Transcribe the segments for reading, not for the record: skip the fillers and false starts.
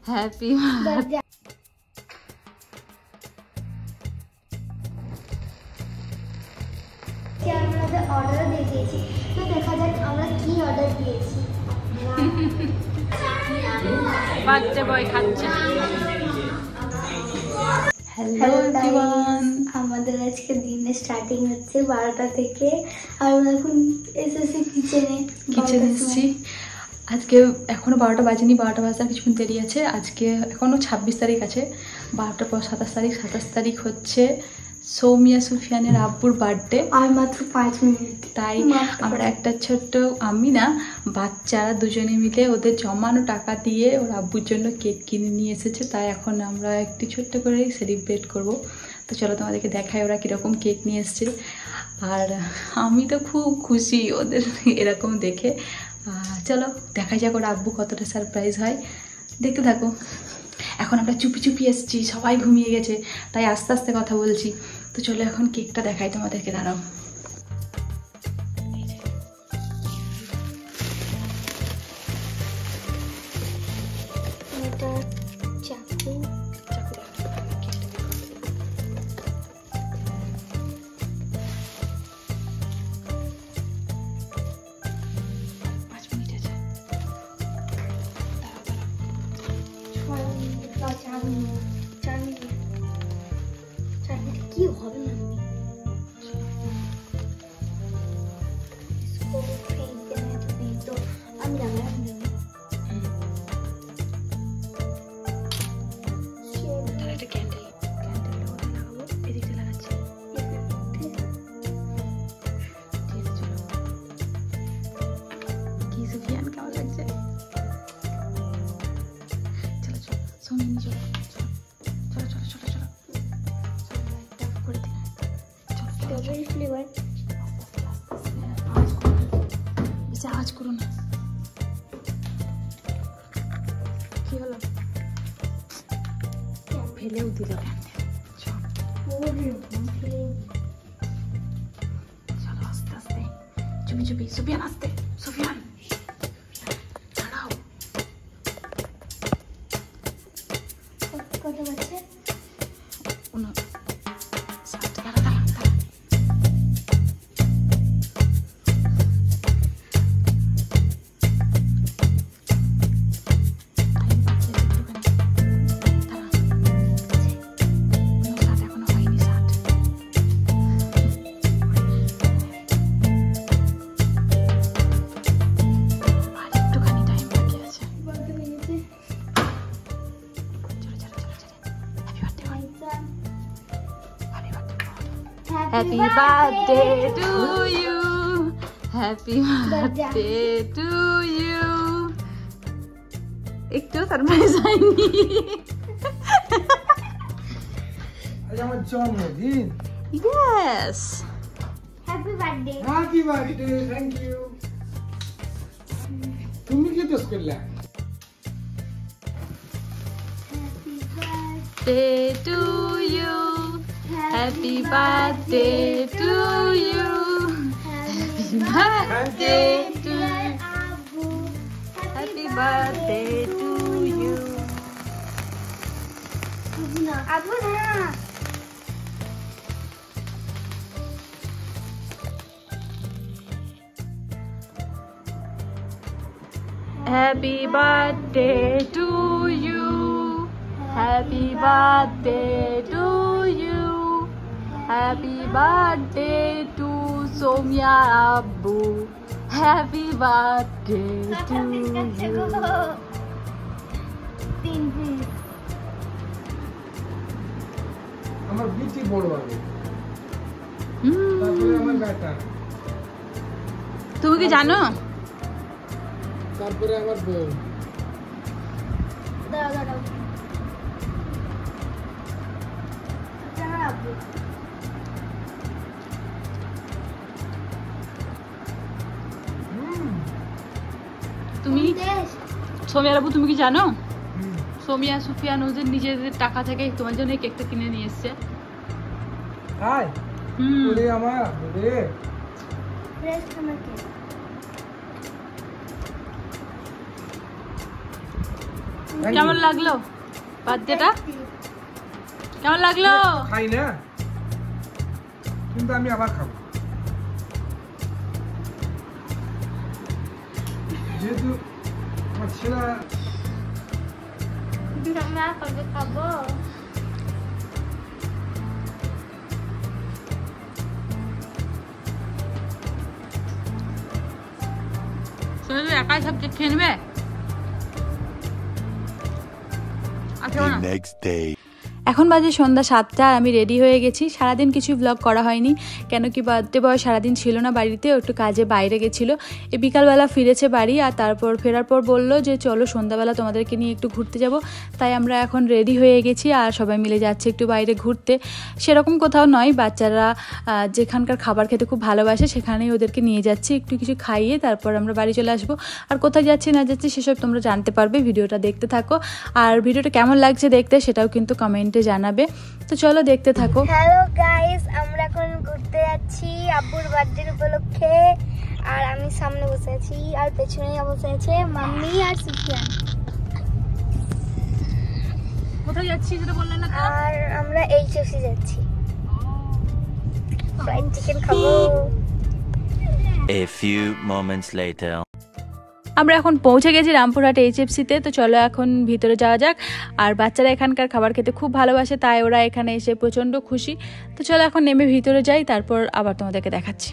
Happy birthday. আমাদের order দিয়ে দিয়েছি, তো দেখা যাক আমরা কি অর্ডার দিয়েছি। বাচ্চা বয় খাচ্ছে। হ্যালো এভরিওয়ান, আমাদের আজকে দিনের স্টার্টিং হচ্ছে 12টা থেকে। আর আমরা এখন এসেছি কিচেনে এসেছি। আজকে এখনো 12টা বাজেনি, 12টা বাজার কিছুক্ষণ দেরি আছে। আজকে এখনো 26 তারিখ আছে, 12টার পর 27 তারিখ। 27 তারিখ হচ্ছে সৌমিয়া সুফিয়ানের আব্বুর বার্থডে। আর মাত্র 5 মিনিট। তাই আমরা একটা ছোট্ট, আমি না বাচ্চারা দুজনে মিলে ওদের জমানো টাকা দিয়ে ওর আব্বুর জন্য কেক কিনে নিয়ে এসেছে। তাই এখন আমরা একটি ছোট্ট করে সেলিব্রেট করব। তো চলো তোমাদেরকে দেখাই ওরা কীরকম কেক নিয়ে এসছে। আর আমি তো খুব খুশি ওদের এরকম দেখে। চলো দেখা যাক ওর আব্বু কতটা সারপ্রাইজ হয়, দেখতে থাকো। এখন আমরা চুপি চুপি এসেছি, সবাই ঘুমিয়ে গেছে, তাই আস্তে আস্তে কথা বলছি। তো চলো এখন কেকটা দেখাই তোমাদেরকে, দাঁড়াও। কি হবে না আমি ফ্লেভার বেশি আওয়াজ করো না। কি হলো? ফেলেও দিল। চলো আস্তে আস্তে, চুপি চুপি। সুফিয়ান আস্তে, সুফিয়ান দাঁড়াও। কত বাজছে? Happy birthday to you, happy birthday to you. একটু সারপ্রাইজ হয়নি। আজ আমার জন্মদিন। Yes. Happy birthday. Happy birthday, thank you. তুমি কি দোষ করলা? Day to you, happy birthday to you, happy birthday to আব্বু, happy birthday to you. আব্বু না Happy birthday to you, happy birthday to you, happy birthday to Somya Abbu, happy birthday to you. আমার বিটি বড় হবে, তারপরে আমার বেটা, তুমি কি জানো? তারপরে আমার বউ। দাঁড়াও আব্বু, তুমি সোমিয়া আব্বু তুমি কি জানো? সোমিয়া সুফিয়ান ওদের নিজেদের টাকা থেকে তোমার জন্য এই কেকটা কিনে নিয়ে এসেছে। হাই ওরে আমার ওরে সারপ্রাইজ আমাকে। কেমন লাগলো বার্থডেটা? কেমন লাগলো? খাই না, কিন্তু আমি আবার খাবো, যেহেতু আমার ছেলে। আমি আর কবে খাবো? একাই সব খেয়ে নেবে? next day. এখন বাজে সন্ধ্যা 7টা আর আমি রেডি হয়ে গেছি। সারাদিন কিছু ব্লগ করা হয়নি, কেন কি বার্থডে বয় সারাদিন ছিল না বাড়িতে, একটু কাজে বাইরে গেছিলো। এই বিকালবেলা ফিরেছে বাড়ি, আর তারপর ফেরার পর বললো যে চলো সন্ধ্যাবেলা তোমাদেরকে নিয়ে একটু ঘুরতে যাব। তাই আমরা এখন রেডি হয়ে গেছি আর সবাই মিলে যাচ্ছে একটু বাইরে ঘুরতে। সেরকম কোথাও নয়, বাচ্চারা যেখানকার খাবার খেতে খুব ভালোবাসে সেখানেই ওদেরকে নিয়ে যাচ্ছি, একটু কিছু খাইয়ে তারপর আমরা বাড়ি চলে আসবো। আর কোথায় যাচ্ছি না যাচ্ছি সেসব তোমরা জানতে পারবে, ভিডিওটা দেখতে থাকো। আর ভিডিওটা কেমন লাগছে দেখতে সেটাও কিন্তু কমেন্টে জানাবে। তো চলো দেখতে থাকো। হ্যালো গাইস, আমরা এখন ঘুরতে যাচ্ছি আব্বুর বার্থডে উপলক্ষে। আর আমি সামনে বসে আছি আর পেছনে বসে আছে মাম্মি আর সুফিয়ান। কোথায় যাচ্ছি সেটা বললে না? আর আমরা এইচএফসি যাচ্ছি, ফ্রাইড চিকেন খাবো। A few moments later. আমরা এখন পৌঁছে গেছি রামপুরহাট এইচএফসিতে। তো চলো এখন ভিতরে যাওয়া যাক। আর বাচ্চারা এখানকার খাবার খেতে খুব ভালোবাসে, তাই ওরা এখানে এসে প্রচণ্ড খুশি। তো চলো এখন নেমে ভিতরে যাই, তারপর আবার তোমাদেরকে দেখাচ্ছি।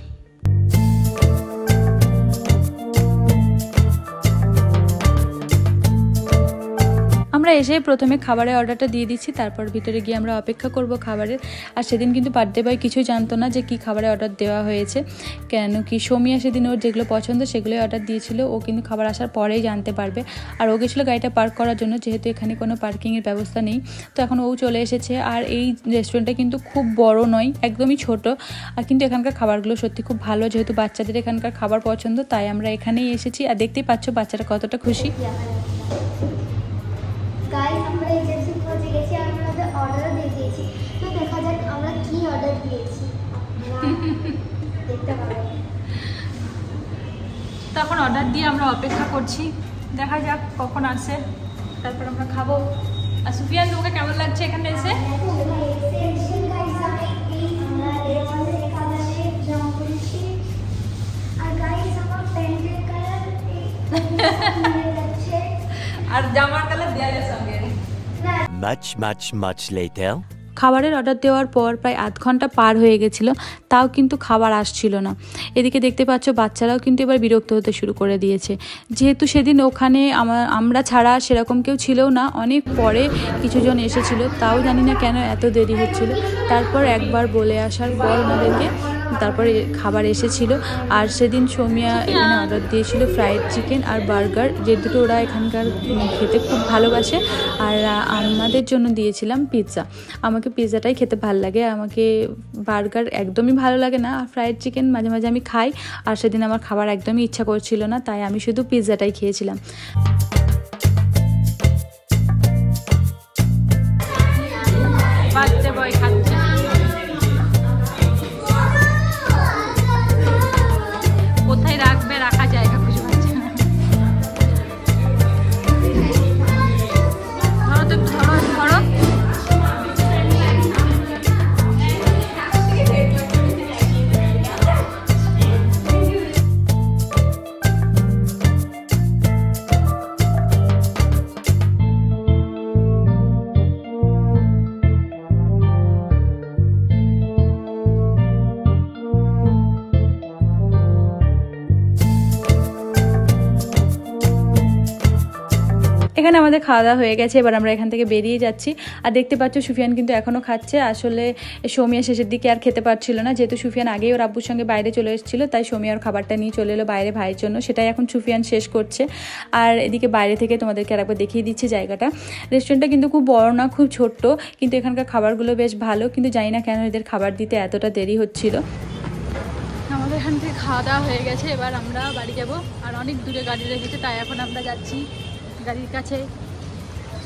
আমরা এসে প্রথমে খাবারের অর্ডারটা দিয়ে দিচ্ছি, তারপর ভিতরে গিয়ে আমরা অপেক্ষা করব খাবারের। আর সেদিন কিন্তু বার্থডে বয় কিছুই জানতো না যে কি খাবারের অর্ডার দেওয়া হয়েছে, কেন কি সোমিয়া সেদিন ওর যেগুলো পছন্দ সেগুলোই অর্ডার দিয়েছিল। ও কিন্তু খাবার আসার পরেই জানতে পারবে। আর ও গেছিলো গাড়িটা পার্ক করার জন্য, যেহেতু এখানে কোনো পার্কিংয়ের ব্যবস্থা নেই। তো এখন ও চলে এসেছে। আর এই রেস্টুরেন্টটা কিন্তু খুব বড় নয়, একদমই ছোট। আর কিন্তু এখানকার খাবারগুলো সত্যি খুব ভালো, যেহেতু বাচ্চাদের এখানকার খাবার পছন্দ তাই আমরা এখানেই এসেছি। আর দেখতেই পাচ্ছ বাচ্চারা কতটা খুশি। গাইস, আমরা এইচএফসি পৌঁছে গেছি আর আমাদের অর্ডারও দিয়ে দিয়েছি। তো দেখা যাক আমরা কি অর্ডার দিয়েছি, দেখতে পাবো। তখন অর্ডার দিয়ে আমরা অপেক্ষা করছি, দেখা যাক কখন আসে, তারপর আমরা খাবো। আর সুফিয়ান, তোমাকে কেমন লাগছে এখানে এসে? আর জামার কালার দেয়ালের সঙ্গে। Much later. খাবারের অর্ডার দেওয়ার পর প্রায় আধ ঘন্টা পার হয়ে গেছিল, তাও কিন্তু খাবার আসছিল না। এদিকে দেখতে পাচ্ছ বাচ্চারাও কিন্তু এবার বিরক্ত হতে শুরু করে দিয়েছে, যেহেতু সেদিন ওখানে আমরা ছাড়া সেরকম কেউ ছিলও না। অনেক পরে কিছুজন এসেছিল, তাও জানি না কেন এত দেরি হচ্ছিল। তারপর একবার বলে আসার পর ওনাদেরকে তারপরে খাবার এসেছিল। আর সেদিন সোমিয়া এখানে অর্ডার দিয়েছিল ফ্রাইড চিকেন আর বার্গার, যে দুটো ওরা এখানকার খেতে খুব ভালোবাসে। আর আমাদের জন্য দিয়েছিলাম পিৎজা। আমাকে পিৎজাটাই খেতে ভালো লাগে, আমাকে বার্গার একদমই ভালো লাগে না। আর ফ্রাইড চিকেন মাঝে মাঝে আমি খাই, আর সেদিন আমার খাবার একদমই ইচ্ছা করছিল না, তাই আমি শুধু পিৎজাটাই খেয়েছিলাম। বাচ্চা বয় খাচ্ছে, কোথায় রাখবে, রাখা জায়গা খুঁজে পাচ্ছে না। ধরো তো, ধরো ধরো। এখানে আমাদের খাওয়া দাওয়া হয়ে গেছে, এবার আমরা এখান থেকে বেরিয়ে যাচ্ছি। আর দেখতে পাচ্ছ সুফিয়ান কিন্তু এখনও খাচ্ছে। আসলে সোমিয়া শেষের দিকে আর খেতে পারছিল না, যেহেতু সুফিয়ান আগেই ওর আব্বুর সঙ্গে বাইরে চলে এসেছিলো, তাই সোমিয়ার খাবারটা নিয়ে চলে এলো বাইরে ভাইয়ের জন্য, সেটাই এখন সুফিয়ান শেষ করছে। আর এদিকে বাইরে থেকে তোমাদেরকে আরেকবার দেখিয়ে দিচ্ছি জায়গাটা। রেস্টুরেন্টটা কিন্তু খুব বড় না, খুব ছোট্ট, কিন্তু এখানকার খাবারগুলো বেশ ভালো। কিন্তু জানি না কেন এদের খাবার দিতে এতটা দেরি হচ্ছিল। আমাদের এখান থেকে খাওয়া দাওয়া হয়ে গেছে, এবার আমরা বাড়ি যাব। আর অনেক দূরে গাড়ি রেখেছে, তাই এখন আমরা যাচ্ছি গাড়ির কাছে।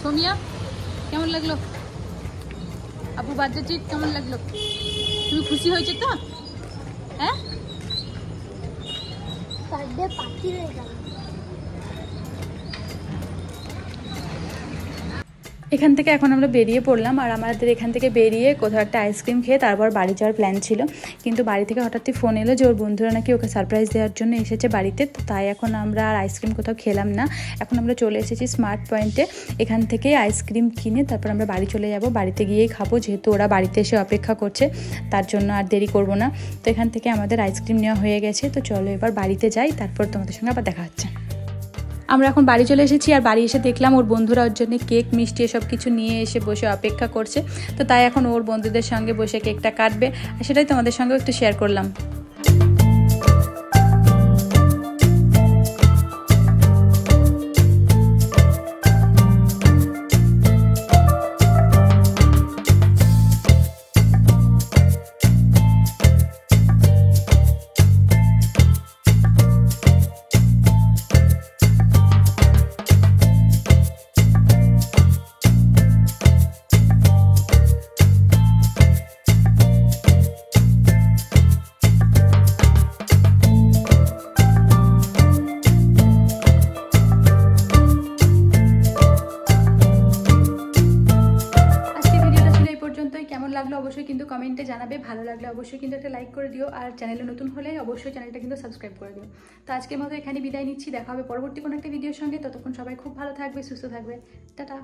সোমিয়া, কেমন লাগলো আপু বার্থডে ট্রিট? কেমন লাগলো? তুমি খুশি হয়েছে তো? হ্যাঁ, বার্থডে পার্টি হয়ে গেল। এখান থেকে এখন আমরা বেরিয়ে পড়লাম, আর আমাদের এখান থেকে বেরিয়ে কোথাও একটা আইসক্রিম খেয়ে তারপর বাড়ি যাওয়ার প্ল্যান ছিল, কিন্তু বাড়ি থেকে হঠাৎই ফোন এলো যে ওর বন্ধুরা নাকি ওকে সারপ্রাইজ দেওয়ার জন্য এসেছে বাড়িতে। তো তাই এখন আমরা আর আইসক্রিম কোথাও খেলাম না, এখন আমরা চলে এসেছি স্মার্ট পয়েন্টে। এখান থেকেই আইসক্রিম কিনে তারপর আমরা বাড়ি চলে যাব, বাড়িতে গিয়েই খাবো, যেহেতু ওরা বাড়িতে এসে অপেক্ষা করছে, তার জন্য আর দেরি করব না। তো এখান থেকে আমাদের আইসক্রিম নেওয়া হয়ে গেছে, তো চলো এবার বাড়িতে যাই, তারপর তোমাদের সঙ্গে আবার দেখা হচ্ছে। আমরা এখন বাড়ি চলে এসেছি, আর বাড়ি এসে দেখলাম ওর বন্ধুরা ওর জন্য কেক মিষ্টি এসব কিছু নিয়ে এসে বসে অপেক্ষা করছে। তো তাই এখন ওর বন্ধুদের সঙ্গে বসে কেকটা কাটবে, আর সেটাই তোমাদের সঙ্গেও একটু শেয়ার করলাম। কেমন লাগলো অবশ্যই কিন্তু কমেন্টে জানাবে, ভালো লাগলে অবশ্যই কিন্তু একটা লাইক করে দিও, আর চ্যানেলে নতুন হলে অবশ্যই চ্যানেলটা কিন্তু সাবস্ক্রাইব করে দিও। তো আজকের মতো এখানে বিদায় নিচ্ছি, দেখা হবে পরবর্তী কোনো একটা ভিডিওর সঙ্গে। ততক্ষণ সবাই খুব ভালো থাকবে, সুস্থ থাকবে, টাটা।